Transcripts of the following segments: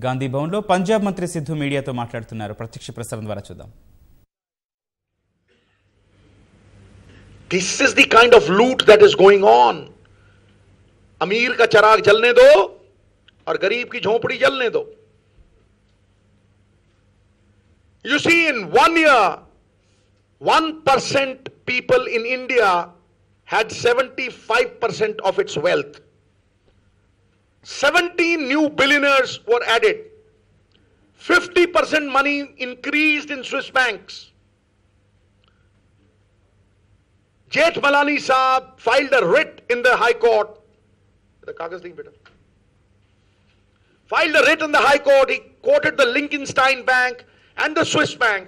గాంధీ భవన్లో పంజాబ్ మంత్రి సిద్ధు మీడియాతో మాట్లాడుతున్నారు. ప్రత్యక్ష ప్రసారం ద్వారా చూద్దాం. This is the kind of loot that is going on. अमीर का चराग जलने दो और गरीब की झोपड़ी जलने दो. You see, in 1 year, 1% people in India had 75% of its wealth. 17 new billionaires were added. 50% money increased in Swiss banks. Jethmalani Saab filed a writ in the High Court. The kagaz nahi beta. Filed a writ in the High Court. He quoted the Liechtenstein Bank and the Swiss Bank,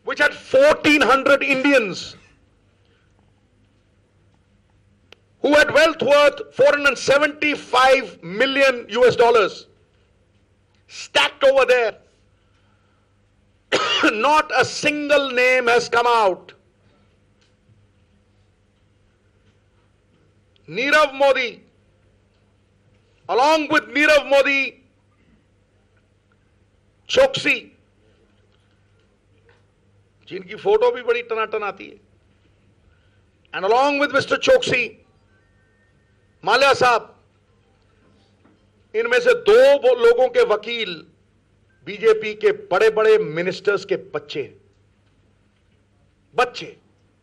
which had 1,400 Indians who had wealth worth $475 million stacked over there. Not a single name has come out. Nirav Modi, along with Nirav Modi, Choksi, जिनकी photo भी बड़ी टनाटन आती है, and along with Mr. Choksi, Mallya साहब, इनमें से 2 लोगों के वकील बीजेपी के बड़े-बड़े मिनिस्टर्स के बच्चे.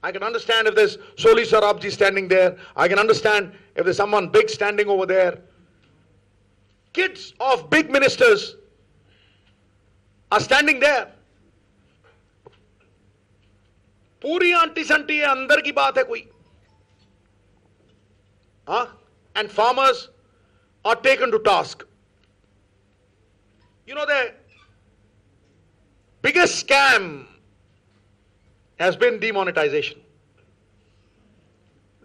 I can understand if there's Soli Sarabji standing there. I can understand if there's someone big standing over there. Kids of big ministers are standing there. पूरी आंटी संटी है, अंदर की बात है कोई. And farmers are taken to task. You know, the biggest scam has been demonetization.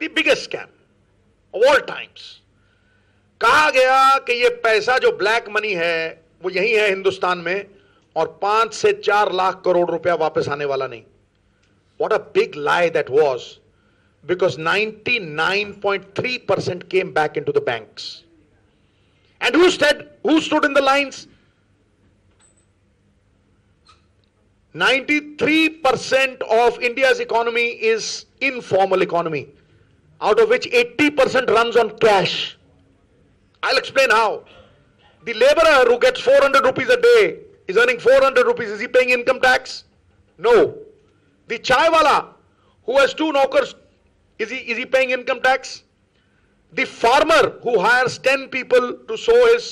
The biggest scam of all times. कहा गया कि ये पैसा जो ब्लैक मनी है वो यही है हिंदुस्तान में और 5 से 4 लाख करोड़ रुपया वापस आने वाला नहीं. What a big lie that was, because 99.3% came back into the banks. And who stood in the lines? 93% of India's economy is informal economy, out of which 80% runs on cash. I'll explain how. The laborer who gets 400 rupees a day is earning 400 rupees. Is he paying income tax? No. The chai wala who has 2 knockers, is he paying income tax? The farmer who hires 10 people to sow his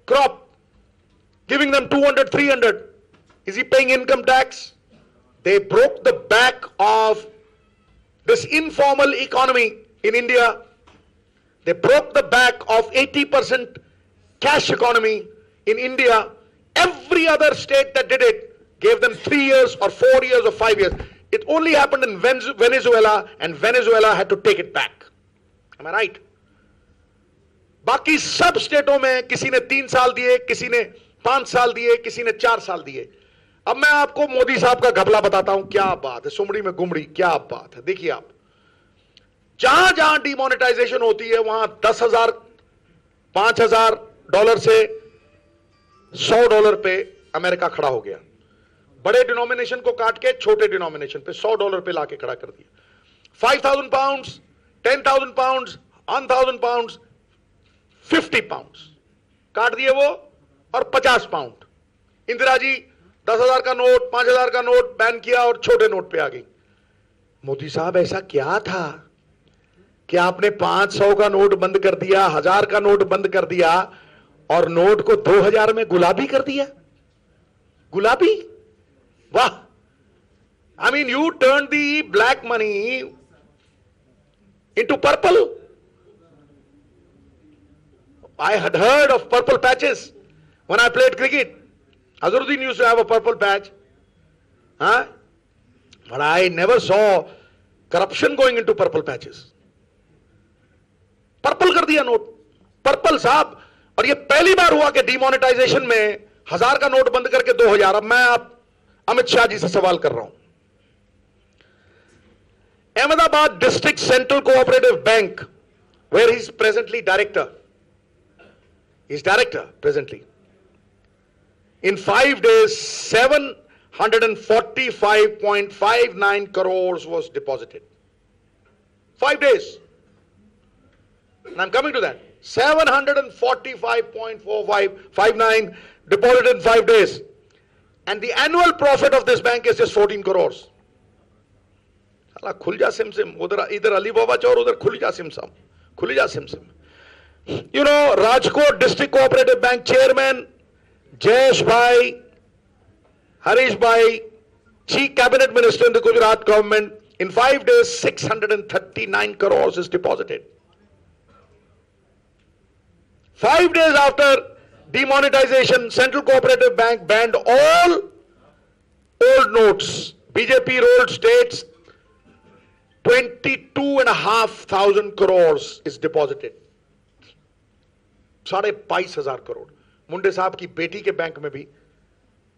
crop, giving them 200, 300, is he paying income tax? They broke the back of this informal economy in India. They broke the back of 80% cash economy in India. Every other state that did it gave them 3 years or 4 years or 5 years. It only happened in Venezuela, and Venezuela had to take it back. Am I right? बाकी सब स्टेटों में किसी ने 3 साल दिए, किसी ने 5 साल दिए, किसी ने 4 साल दिए. अब मैं आपको मोदी साहब का घपला बताता हूं. क्या बात है, सुमड़ी में गुमड़ी, क्या बात है. देखिए आप, जहां जहां डिमोनेटाइजेशन होती है वहां $10,000, $5,000 से $100 पे अमेरिका खड़ा हो गया. बड़े डिनोमिनेशन को काट के छोटे डिनोमिनेशन पे $100 पे लाके खड़ा कर दिया. 5,000 पाउंड्स, 10,000 पाउंड्स, 1,000 पाउंड्स, 50 पाउंड्स काट दिए वो, और 50 पाउंड. इंदिरा जी 10,000 का नोट, 5,000 का नोट बैन किया और छोटे नोट पे आ गई. मोदी साहब, ऐसा क्या था कि आपने 500 का नोट बंद कर दिया, 1000 का नोट बंद कर दिया और नोट को 2000 में गुलाबी कर दिया? गुलाबी, वाह. I mean, you turned the black money into purple. I had heard of purple patches when I played cricket. Azharuddin used to have a purple patch. But I never saw corruption going into purple patches. Purple कर दिया note, purple साहब. और ये पहली बार हुआ कि demonetisation में 1000 का नोट बंद करके 2000. अब मैं आप अमित शाह जी से सवाल कर रहा हूं. Ahmedabad District Central Cooperative Bank, where he is presently director, He's director presently. In 5 days, 745.59 crores was deposited. 5 days. And I'm coming to that. 745.4559 deposited in 5 days. And the annual profit of this bank is just 14 crores. साला खुल जा SIM SIM, उधर इधर अली बाबा चौर, उधर खुल जा SIM SIM, खुल जा SIM SIM. You know, Rajkot District Cooperative Bank Chairman Jayesh Bhai, Harish Bhai, Chief Cabinet Minister in the Gujarat government, in 5 days 639 crores is deposited. 5 days after demonetization, Central Cooperative Bank banned all old notes. BJP rolled states, 22,500 crores is deposited. 22,500 crore. मुंडे साहब की बेटी के bank में भी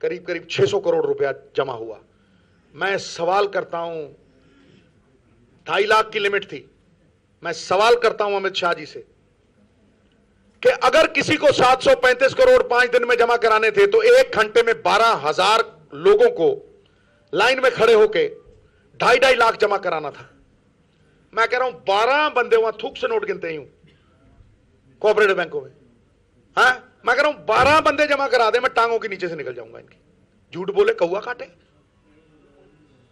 करीब करीब 600 करोड़ रुपया जमा हुआ. मैं सवाल करता हूं, 2.5 लाख की लिमिट थी. मैं सवाल करता हूं अमित शाह जी से कि अगर किसी को 735 करोड़ 5 दिन में जमा कराने थे तो 1 घंटे में 12,000 लोगों को लाइन में खड़े होके 2.5 लाख जमा कराना था. मैं कह रहा हूं 12 बंदे वहां थूक से नोट गिनते ही कोऑपरेटिव बैंकों में. हाँ, मैं कह रहा हूं 12 बंदे जमा करा दे, मैं टांगों के नीचे से निकल जाऊंगा इनकी. झूठ बोले कौवा काटे.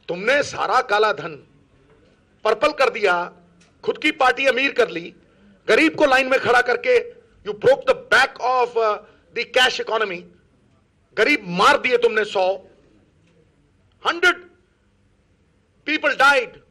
तुमने सारा काला धन पर्पल कर दिया, खुद की पार्टी अमीर कर ली, गरीब को लाइन में खड़ा करके you broke the back of the cash economy. गरीब मार दिए तुमने 100 पीपल डाइड.